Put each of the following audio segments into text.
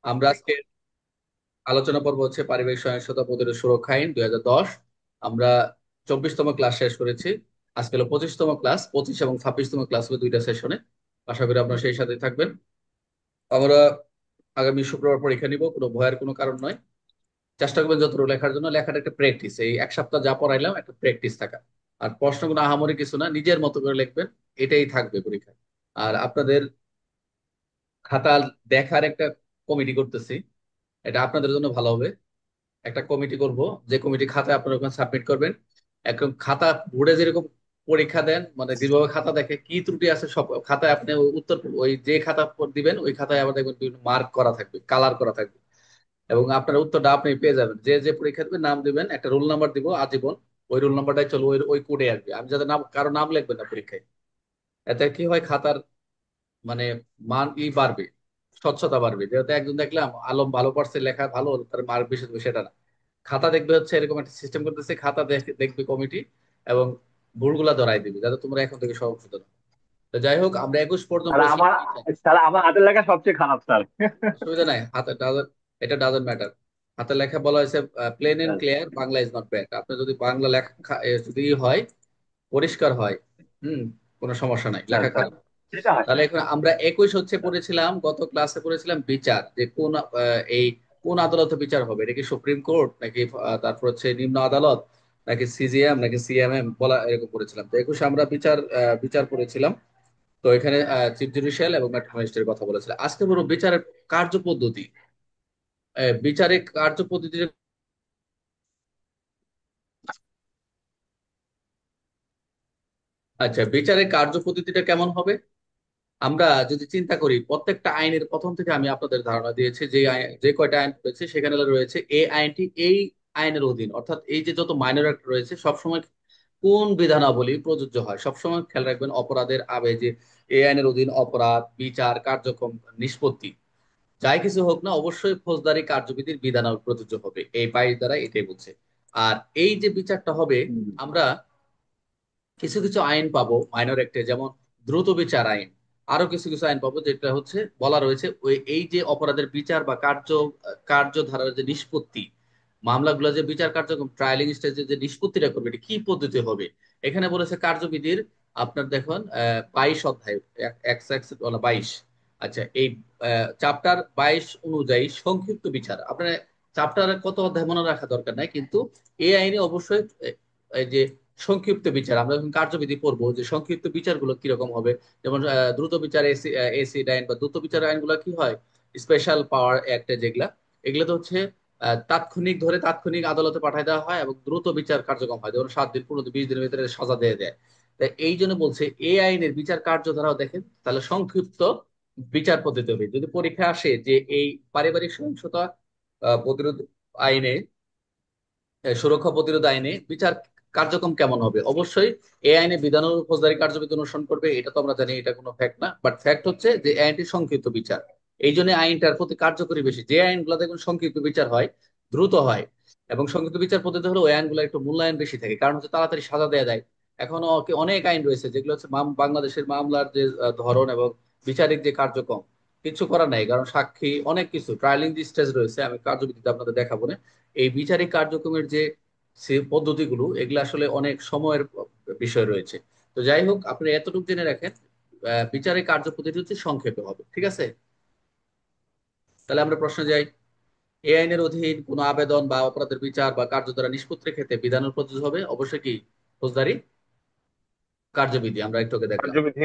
আমরা আজকে আলোচনা পর্ব হচ্ছে পারিবারিক সহিংসতা প্রতিরোধ সুরক্ষা আইন 2010। আমরা 24তম ক্লাস শেষ করেছি। আজকে হলো 25তম ক্লাস, 25 এবং 26তম ক্লাস হবে দুইটা সেশনে। আশা করি আপনারা সেই সাথে থাকবেন। আমরা আগামী শুক্রবার পরীক্ষা নিব, কোনো ভয়ের কোনো কারণ নয়। চেষ্টা করবেন যতটুকু লেখার জন্য, লেখাটা একটা প্র্যাকটিস, এই এক সপ্তাহ যা পড়াইলাম একটা প্র্যাকটিস থাকা। আর প্রশ্ন কোনো আহামরি কিছু না, নিজের মতো করে লিখবেন, এটাই থাকবে পরীক্ষায়। আর আপনাদের খাতা দেখার একটা কমিটি করতেছি, এটা আপনাদের জন্য ভালো হবে। একটা কমিটি করব, যে কমিটি খাতায় আপনারা ওখানে সাবমিট করবেন। একদম খাতা বোর্ডে যেরকম পরীক্ষা দেন, মানে যেভাবে খাতা দেখে কি ত্রুটি আছে সব খাতায় আপনি উত্তর, ওই যে খাতা দিবেন ওই খাতায় আবার দেখবেন বিভিন্ন মার্ক করা থাকবে, কালার করা থাকবে। এবং আপনার উত্তরটা আপনি পেয়ে যাবেন, যে যে পরীক্ষা দিবেন নাম দিবেন, একটা রোল নাম্বার দিব আজীবন। ওই রোল নাম্বারটাই চলো, ওই ওই কোডে আসবে। আমি যাতে নাম, কারো নাম লিখবেন না পরীক্ষায়। এতে কি হয়, খাতার মানে মান বাড়বে, স্বচ্ছতা বাড়বে। যেহেতু একজন দেখলাম আলম ভালো পারছে, লেখা ভালো, তার মার্ক বেশি দেবে সেটা না। খাতা দেখবে হচ্ছে এরকম একটা সিস্টেম করতেছে, খাতা দেখবে কমিটি, এবং ভুলগুলা ধরাই দিবে, যাতে তোমরা এখন থেকে সংশোধন হয়। তো যাই হোক, আমরা 21 পর্যন্ত তাহলে আমার শিখছি। তাহলে আমার হাতের লেখা সবচেয়ে খারাপ স্যার। অসুবিধা নাই, হাতে এটা ডাজন্ট ম্যাটার। হাতের লেখা বলা হয়েছে plain and clear, Bangla is not bad. আপনি যদি বাংলা লেখা যদি হয়, পরিষ্কার হয়, হুম, কোনো সমস্যা নাই, স্যার লেখা স্যার খারাপ। সেটা হয়। তাহলে এখন আমরা 21 হচ্ছে পড়েছিলাম, গত ক্লাসে পড়েছিলাম বিচার, যে কোন এই কোন আদালতে বিচার হবে। এটা কি সুপ্রিম কোর্ট নাকি তারপর হচ্ছে নিম্ন আদালত, নাকি সিজিএম নাকি সিএমএম বলা, এরকম করেছিলাম। তো 21 আমরা বিচার করেছিলাম। তো এখানে চিফ জুডিশিয়াল এবং ম্যাজিস্ট্রেটের কথা বলেছিলাম। আজকে বলবো বিচারের কার্যপদ্ধতি। বিচারিক কার্যপদ্ধতি। আচ্ছা, বিচারের কার্যপদ্ধতিটা কেমন হবে? আমরা যদি চিন্তা করি, প্রত্যেকটা আইনের প্রথম থেকে আমি আপনাদের ধারণা দিয়েছি, যে কয়টা আইন রয়েছে সেখানে রয়েছে এই আইনটি এই আইনের অধীন, অর্থাৎ এই যে যত মাইনর অ্যাক্ট রয়েছে সবসময় কোন বিধানাবলী প্রযোজ্য হয়। সবসময় খেয়াল রাখবেন, অপরাধের যে এই আইনের অধীন অপরাধ, বিচার, কার্যক্রম, নিষ্পত্তি, যাই কিছু হোক না, অবশ্যই ফৌজদারি কার্যবিধির বিধানাবলী প্রযোজ্য হবে। এই 22 দ্বারা এটাই বলছে। আর এই যে বিচারটা হবে, হুম। আমরা কিছু কিছু আইন পাবো মাইনর অ্যাক্টে, যেমন দ্রুত বিচার আইন। আরো কিছু কিছু আইন পাবো যেটা হচ্ছে বলা রয়েছে ওই এই যে অপরাধের বিচার বা কার্যধারার যে নিষ্পত্তি, মামলাগুলো যে বিচার কার্যক্রম ট্রায়ালিং স্টেজে যে নিষ্পত্তিটা করবে, এটা কি পদ্ধতি হবে। এখানে বলেছে কার্যবিধির, আপনার দেখুন 22 অধ্যায়, 22। আচ্ছা, এই চ্যাপ্টার 22 অনুযায়ী সংক্ষিপ্ত বিচার, আপনার চ্যাপ্টার কত অধ্যায় মনে রাখা দরকার নাই, কিন্তু এই আইনে অবশ্যই এই যে সংক্ষিপ্ত বিচার, আমরা যখন কার্যবিধি পড়বো যে সংক্ষিপ্ত বিচারগুলো কিরকম হবে। যেমন দ্রুত বিচার, এসি আইন বা দ্রুত বিচার আইনগুলো কি হয়, স্পেশাল পাওয়ার অ্যাক্টে যেগুলা, এগুলো তো হচ্ছে তাৎক্ষণিক ধরে তাৎক্ষণিক আদালতে পাঠায় দেওয়া হয় এবং দ্রুত বিচার কার্যক্রম হয়, যেমন 7 দিন, 15 দিন, 20 দিনের ভিতরে সাজা দিয়ে দেয়। তাই এই জন্য বলছে এই আইনের বিচার কার্যধারাও দেখেন, তাহলে সংক্ষিপ্ত বিচার পদ্ধতি হবে। যদি পরীক্ষা আসে যে এই পারিবারিক সহিংসতা প্রতিরোধ আইনে, সুরক্ষা প্রতিরোধ আইনে বিচার কার্যক্রম কেমন হবে, অবশ্যই এই আইনে বিধান ও ফৌজদারি কার্যবিধি অনুসরণ করবে। এটা তো আমরা জানি, এটা কোনো ফ্যাক্ট না, বাট ফ্যাক্ট হচ্ছে যে এই আইনটি সংক্ষিপ্ত বিচার। এই জন্য আইনটার প্রতি কার্যকরী বেশি। যে আইনগুলো দেখুন সংক্ষিপ্ত বিচার হয়, দ্রুত হয়, এবং সংক্ষিপ্ত বিচার পদ্ধতি হলে ওই আইনগুলো একটু মূল্যায়ন বেশি থাকে, কারণ হচ্ছে তাড়াতাড়ি সাজা দেওয়া যায়। এখনো অনেক আইন রয়েছে যেগুলো হচ্ছে বাংলাদেশের মামলার যে ধরন এবং বিচারিক যে কার্যক্রম, কিছু করার নাই, কারণ সাক্ষী অনেক কিছু ট্রায়ালিং যে স্টেজ রয়েছে, আমি কার্যবিধিতে আপনাদের দেখাবো না। এই বিচারিক কার্যক্রমের যে পদ্ধতিগুলো, এগুলো আসলে অনেক সময়ের বিষয় রয়েছে। তো যাই হোক, আপনি এতটুকু জেনে রাখেন, বিচারিক কার্যপদ্ধতি হচ্ছে সংক্ষেপে হবে, ঠিক আছে? তাহলে আমরা প্রশ্নে যাই। এই আইনের অধীন কোন আবেদন বা অপরাধের বিচার বা কার্য দ্বারা নিষ্পত্তির ক্ষেত্রে বিধানের প্রযোজ্য হবে অবশ্যই কি, ফৌজদারি কার্যবিধি, আমরা একটু আগে দেখলাম। কার্যবিধি।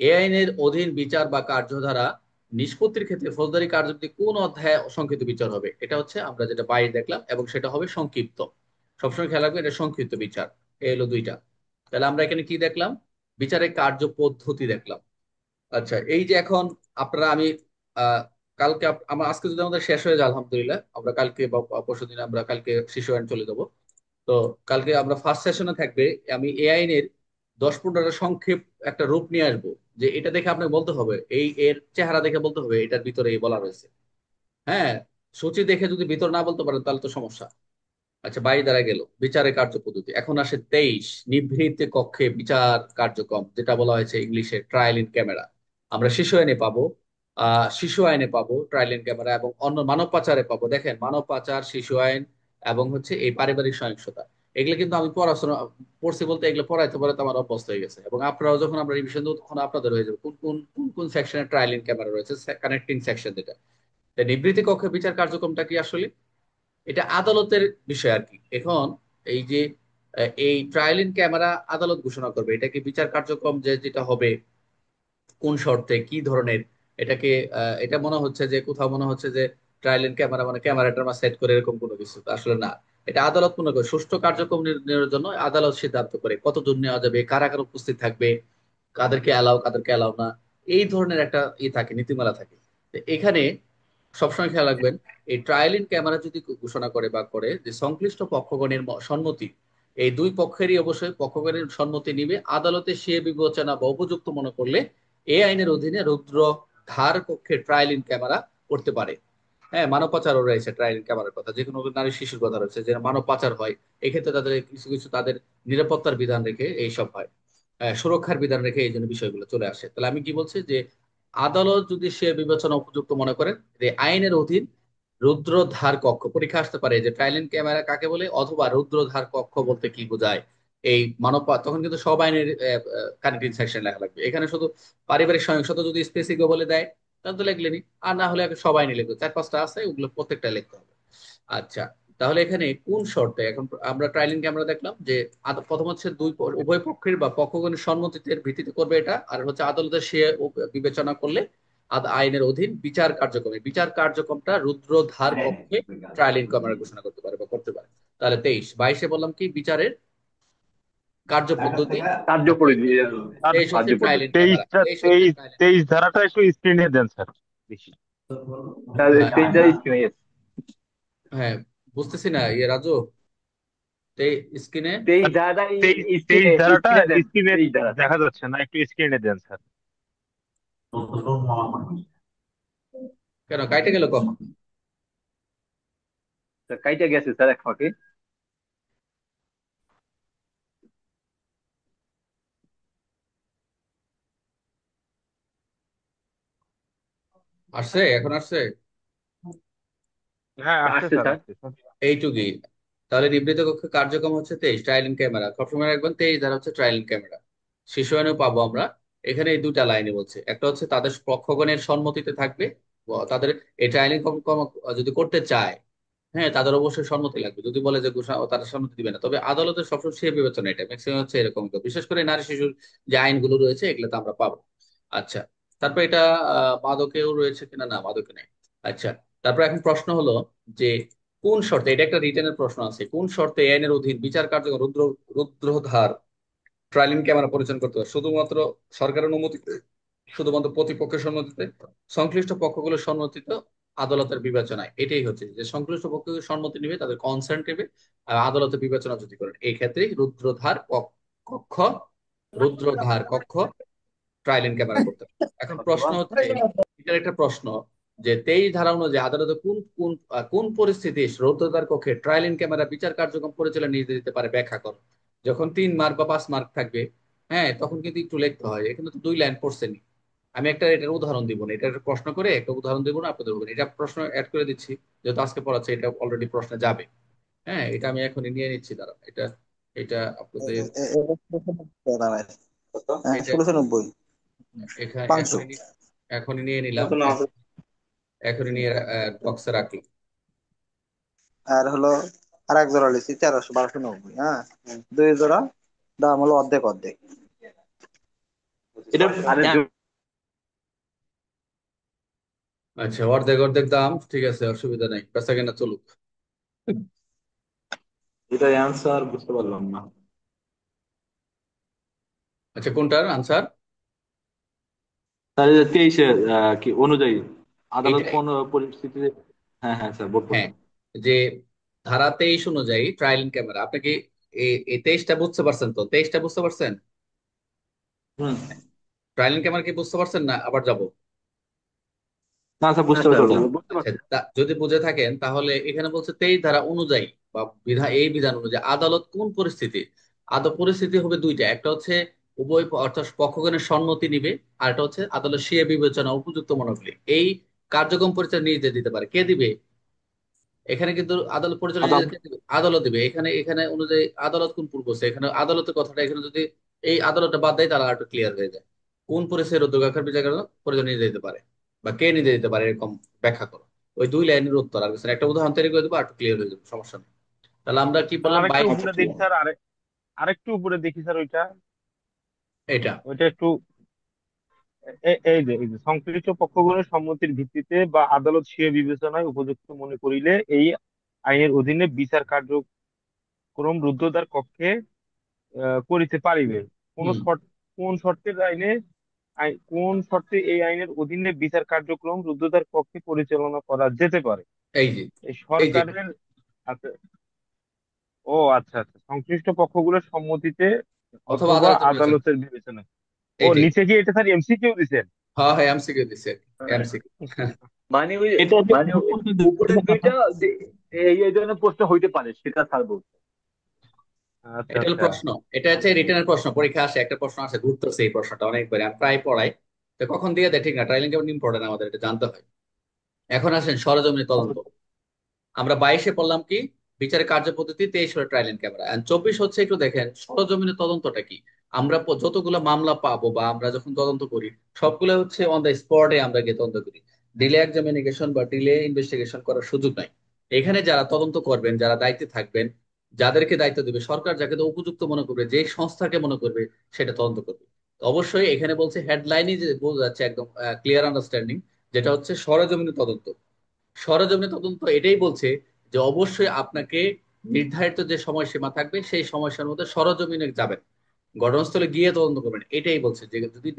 এ আইনের অধীন বিচার বা কার্যধারা নিষ্পত্তির ক্ষেত্রে ফৌজদারি কার্যবিধি কোন অধ্যায়ে সংক্ষিপ্ত বিচার হবে, এটা হচ্ছে আমরা যেটা বাইরে দেখলাম, এবং সেটা হবে সংক্ষিপ্ত। সবসময় খেয়াল রাখবে, এটা সংক্ষিপ্ত বিচার। এই হলো দুইটা। তাহলে আমরা এখানে কি দেখলাম, বিচারের কার্য পদ্ধতি দেখলাম। আচ্ছা, এই যে এখন আপনারা আমি আহ কালকে আমার আজকে যদি আমাদের শেষ হয়ে যায় আলহামদুলিল্লাহ, আমরা কালকে বা পরশু দিন আমরা কালকে শিশু আইন চলে যাব। তো কালকে আমরা ফার্স্ট সেশনে থাকবে, আমি এআই এর 10-15টা সংক্ষেপ একটা রূপ নিয়ে আসবো, যে এটা দেখে আপনাকে বলতে হবে, এই এর চেহারা দেখে বলতে হবে এটার ভিতরে এই বলা রয়েছে। হ্যাঁ, সূচি দেখে যদি ভিতর না বলতে পারেন তাহলে তো সমস্যা। আচ্ছা, বাই দ্বারা গেল বিচারের কার্যপদ্ধতি। এখন আসে 23, নিভৃত কক্ষে বিচার কার্যক্রম, যেটা বলা হয়েছে ইংলিশে ট্রায়াল ইন ক্যামেরা। আমরা শিশু আইনে পাবো শিশু আইনে পাবো ট্রায়াল ক্যামেরা, এবং অন্য মানব পাচারে পাবো। দেখেন, মানব পাচার, শিশু আইন, এবং হচ্ছে এই পারিবারিক সহিংসতা, এগুলো কিন্তু আমি পড়াশোনা পড়ছি বলতে এগুলো পড়াইতে পড়াইতে আমার অভ্যস্ত হয়ে গেছে। এবং আপনারাও যখন আমরা রিভিশন দেবো তখন আপনাদের হয়ে যাবে কোন কোন কোন কোন সেকশনে ট্রায়াল ক্যামেরা রয়েছে, কানেক্টিং সেকশন যেটা। তাই নিবৃত্তি কক্ষে বিচার কার্যক্রমটা কি আসলে? এটা আদালতের বিষয় আর কি। এখন এই যে এই ট্রায়াল ক্যামেরা আদালত ঘোষণা করবে এটা কি বিচার কার্যক্রম, যে যেটা হবে কোন শর্তে কি ধরনের। এটাকে এটা মনে হচ্ছে যে কোথাও মনে হচ্ছে যে ট্রায়াল ক্যামেরা মানে ক্যামেরাটা সেট করে এরকম কোনো কিছু তো আসলে না। এটা আদালত মনে করে সুষ্ঠু কার্যক্রম নির্ণয়ের জন্য আদালত সিদ্ধান্ত করে কতজন নেওয়া যাবে, কারা কারা উপস্থিত থাকবে, কাদেরকে অ্যালাউ কাদেরকে অ্যালাউ না, এই ধরনের একটা থাকে, নীতিমালা থাকে। তো এখানে সবসময় খেয়াল রাখবেন, এই ট্রায়াল ক্যামেরা যদি ঘোষণা করে বা করে যে সংশ্লিষ্ট পক্ষগণের সম্মতি, এই দুই পক্ষেরই অবশ্যই পক্ষগণের সম্মতি নিবে, আদালতে সে বিবেচনা বা উপযুক্ত মনে করলে এই আইনের অধীনে রুদ্র ধার কক্ষে ট্রায়াল ক্যামেরা করতে পারে। হ্যাঁ, মানব পাচারও রয়েছে ট্রায়াল ক্যামেরার কথা, যে কোনো নারী শিশুর কথা রয়েছে যে মানব পাচার হয়, এক্ষেত্রে তাদের কিছু কিছু তাদের নিরাপত্তার বিধান রেখে এইসব হয়, সুরক্ষার বিধান রেখে এই জন্য বিষয়গুলো চলে আসে। তাহলে আমি কি বলছি যে আদালত যদি সে বিবেচনা উপযুক্ত মনে করেন যে আইনের অধীন রুদ্রধার কক্ষ, পরীক্ষা আসতে পারে যে ট্রায়াল ক্যামেরা কাকে বলে, অথবা রুদ্রধার কক্ষ বলতে কি বোঝায় এই তখন কিন্তু সব আইনের কানেক্টিং সেকশন লেখা লাগবে। এখানে শুধু পারিবারিক সহিংসতা যদি স্পেসিফিক বলে দেয় তাহলে তো লিখলেনি, আর না হলে সব আইনে লিখবে, চার পাঁচটা আছে ওগুলো প্রত্যেকটা লিখতে হবে। আচ্ছা, তাহলে এখানে কোন শর্তে এখন আমরা ট্রায়ালিং আমরা দেখলাম যে প্রথম হচ্ছে উভয় পক্ষের বা পক্ষগণের সম্মতিতে ভিত্তিতে করবে এটা, আর হচ্ছে আদালতে সে বিবেচনা করলে আইনের অধীন বিচার কার্যক্রমে বিচার কার্যক্রমটা রুদ্রধার কক্ষে ট্রায়ালিং ক্যামেরা ঘোষণা করতে পারে বা করতে পারে। তাহলে 23 22-এ বললাম কি বিচারের কার্য পদ্ধতি, আর কার্যপরিধি। 23 হচ্ছে ট্রায়ালিং কার্যপদ্ধতি। ক্যামেরা, তেইশটা 23 হচ্ছে তেইশ ট্রায়ালিং। তেইশ ধারাটা একটু স্ক্রিনে দেন স্যার, বেশি। তেইশটা স্ক্রিনে। হ্যাঁ, বুঝতেছি না রাজু, স্ক্রিনে। তেইশ ধারাটা তেইশ তেইশ স্ক্রিনে ধারাটা স্ক্রিনে দেন। স্ক্রিনে তেইশ ধারাটা দেখা যাচ্ছে না, একটু স্ক্রিনে দেন স্যার। কেন কাইটে গেল কখন? কাইটা গেছে স্যার এক ফাঁকে। আসছে, এখন আসছে। হ্যাঁ, আসছে আসছে স্যার, স্যার। আসছে স্যার। এইটুকুই। তাহলে নিবৃত কক্ষে কার্যক্রম হচ্ছে 23 ট্রায়ালিং ক্যামেরা, সবসময় রাখবেন 23 ধারা হচ্ছে ট্রায়ালিং ক্যামেরা। শিশু আইনেও পাবো আমরা। এখানে এই দুটা লাইনে বলছে, একটা হচ্ছে তাদের পক্ষগণের সম্মতিতে থাকবে, তাদের এই ট্রায়ালিং যদি করতে চায়, হ্যাঁ তাদের অবশ্যই সম্মতি লাগবে। যদি বলে যে তারা সম্মতি দিবে না, তবে আদালতের সবসময় সে বিবেচনা, এটা ম্যাক্সিমাম হচ্ছে এরকম, বিশেষ করে নারী শিশুর যে আইনগুলো রয়েছে এগুলো তো আমরা পাবো। আচ্ছা, তারপর এটা মাদকেও রয়েছে কিনা, না মাদকে নেই। আচ্ছা, তারপর এখন প্রশ্ন হলো যে কোন শর্তে, এটা একটা রিটেনের প্রশ্ন আছে, কোন শর্তে এই আইনের অধীন বিচার কার্যক্রম রুদ্রধার ট্রায়ালিং ক্যামেরা পরিচালনা করতে হবে? শুধুমাত্র সরকারের অনুমতিতে, শুধুমাত্র প্রতিপক্ষের সম্মতিতে, সংশ্লিষ্ট পক্ষগুলোর সম্মতিতে, আদালতের বিবেচনায়। এটাই হচ্ছে যে সংশ্লিষ্ট পক্ষগুলোর সম্মতি নেবে, তাদের কনসেন্ট নেবে, আর আদালতের বিবেচনা যদি করেন, এই ক্ষেত্রে কক্ষ রুদ্রধার কক্ষ ট্রায়াল ক্যামেরা করতে হবে। এখন প্রশ্ন হচ্ছে, এটার একটা প্রশ্ন যে 23 ধারা অনুযায়ী আদালতে কোন কোন কোন পরিস্থিতি রৌদ্রতার কক্ষে ট্রায়াল ক্যামেরা বিচার কার্যক্রম পরিচালনা নির্দেশ দিতে পারে, ব্যাখ্যা করো। যখন 3 মার্ক বা 5 মার্ক থাকবে, হ্যাঁ তখন কিন্তু একটু লিখতে হয়, এখানে তো 2 লাইন পড়ছেনি। আমি একটা এটার উদাহরণ দিব না, এটার প্রশ্ন করে একটা উদাহরণ দিব না আপনাদের উপর, এটা প্রশ্ন অ্যাড করে দিচ্ছি, যেহেতু আজকে পড়াচ্ছে এটা অলরেডি প্রশ্নে যাবে। হ্যাঁ, এটা আমি এখনই নিয়ে নিচ্ছি, দাঁড়া এটা, এটা আপনাদের, এটা 1690 এখানে 500। এখনই নিয়ে নিলাম, এখনই নিয়ে বক্সে রাখলাম। আর হলো আর এক জোড়া লিখছি 1300 1290। হ্যাঁ, দুই জোড়া দাম হলো অর্ধেক অর্ধেক। এটা আচ্ছা, অর্ধেক অর্ধেক দাম, ঠিক আছে, অসুবিধা নেই, বেচা কেনা চলুক। এটা অ্যান্সার বুঝতে পারলাম না। আচ্ছা, কোনটার আনসার? তাহলে 23 কি অনুযায়ী আদালত এইটাই। কোন পরিস্থিতিতে। হ্যাঁ হ্যাঁ স্যার, হ্যাঁ, বলতেছেন। যে ধারা 23 অনুযায়ী ট্রায়ালিং ক্যামেরা, আপনি কি এই 23টা বুঝতে পারছেন? তো 23টা বুঝতে পারছেন? হুম। ট্রায়ালিং ক্যামেরা কি বুঝতে পারছেন, না আবার যাব? না স্যার, হ্যাঁ বুঝতে স্যার, পারছেন। বুঝতে আচ্ছা, পারছি। যদি বুঝে থাকেন তাহলে এখানে বলছে 23 ধারা অনুযায়ী বা এই বিধান অনুযায়ী আদালত কোন পরিস্থিতি, পরিস্থিতি হবে দুইটা, একটা হচ্ছে অর্থাৎ পক্ষগণের সম্মতি নিবে, আর এটা হচ্ছে আদালত স্বীয় বিবেচনা উপযুক্ত মনে করলে এই কার্যক্রম পরিচালনা নির্দেশ দিতে পারে। কে দিবে? এখানে কিন্তু আদালত পরিচালনা আদালত। নির্দেশ কে দিবে? আদালত দিবে। এখানে এখানে অনুযায়ী আদালত কোন পূর্ব বলছে, এখানে আদালতের কথাটা এখানে যদি এই আদালতটা বাদ দেয় তাহলে আর একটু ক্লিয়ার হয়ে যায়। কোন পরিস্থিতির উদ্যোগ আকার বিচার করা পরিচালনা নির্দেশ দিতে পারে বা কে নির্দেশ দিতে পারে, এরকম ব্যাখ্যা করো। ওই দুই লাইনের উত্তর আর কিছু না। একটা উদাহরণ তৈরি করে দেবো, আর একটু ক্লিয়ার হয়ে যাবে, সমস্যা নেই। তাহলে আমরা কি স্যার বললাম? আরেকটু 22। উপরে দেখি স্যার, আরেকটু উপরে দেখি স্যার ওইটা। এটা ওইটা একটু এই যে সংশ্লিষ্ট পক্ষগণের সম্মতির ভিত্তিতে বা আদালত স্বীয় বিবেচনায় উপযুক্ত মনে করিলে এই আইনের অধীনে বিচার কার্যক্রম রুদ্ধদ্বার কক্ষে করিতে পারিবে। কোন হুম, শর্ত কোন শর্তের কোন শর্তে এই আইনের অধীনে বিচার কার্যক্রম রুদ্ধদ্বার কক্ষে পরিচালনা করা যেতে পারে? এই যে এই এই যে সরকারের, আচ্ছা, ও আচ্ছা আচ্ছা, সংশ্লিষ্ট পক্ষগুলোর সম্মতিতে অথবা অথবা আদালতের বিবেচনা, আদালতের বিবেচনায়। ও এইটাই। নিচে কি এটা স্যার এমসিকিউ দিছেন? হ্যাঁ হ্যাঁ, এমসিকিউ দিছে, এমসিকিউ। মানে ওই এটা মানে উপরের দুইটা এই ধরনের প্রশ্ন হইতে পারে সেটা স্যার বলছে। আচ্ছা এটা হলো আচ্ছা। প্রশ্ন, এটা হচ্ছে রিটেনের প্রশ্ন, পরীক্ষা আসে একটা প্রশ্ন আসে, ঘুরতেছে এই প্রশ্নটা অনেকবার, আমি প্রায় পড়াই। তো কখন দিয়ে দেয় ঠিক না, ট্রাইলিং কেমন ইম্পর্টেন্ট আমাদের এটা জানতে হয়। এখন আসেন সরজমিনে তদন্ত। আমরা 22-এ পড়লাম কি বিচারের কার্যপদ্ধতি, 23 হলো ট্রায়াল এন্ড ক্যামেরা, এন্ড 24 হচ্ছে একটু দেখেন সরজমিনে তদন্তটা কি। আমরা যতগুলো মামলা পাবো বা আমরা যখন তদন্ত করি সবগুলো হচ্ছে অন দ্য স্পটে আমরা গিয়ে তদন্ত করি। ডিলে এক্সামিনেশন বা ডিলে ইনভেস্টিগেশন করার সুযোগ নাই। এখানে যারা তদন্ত করবেন, যারা দায়িত্বে থাকবেন, যাদেরকে দায়িত্ব দেবে সরকার, যাকে তো উপযুক্ত মনে করবে, যে সংস্থাকে মনে করবে সেটা তদন্ত করবে। তো অবশ্যই এখানে বলছে হেডলাইনই যে বোঝা যাচ্ছে একদম ক্লিয়ার আন্ডারস্ট্যান্ডিং, যেটা হচ্ছে সরজমিনে তদন্ত। সরেজমিনে তদন্ত এটাই বলছে যে অবশ্যই আপনাকে নির্ধারিত যে সময়সীমা থাকবে সেই সময়সীমার মধ্যে সরজমিনে যাবেন, ঘটনাস্থলে গিয়ে তদন্ত করবেন। এটাই বলছে যে যদি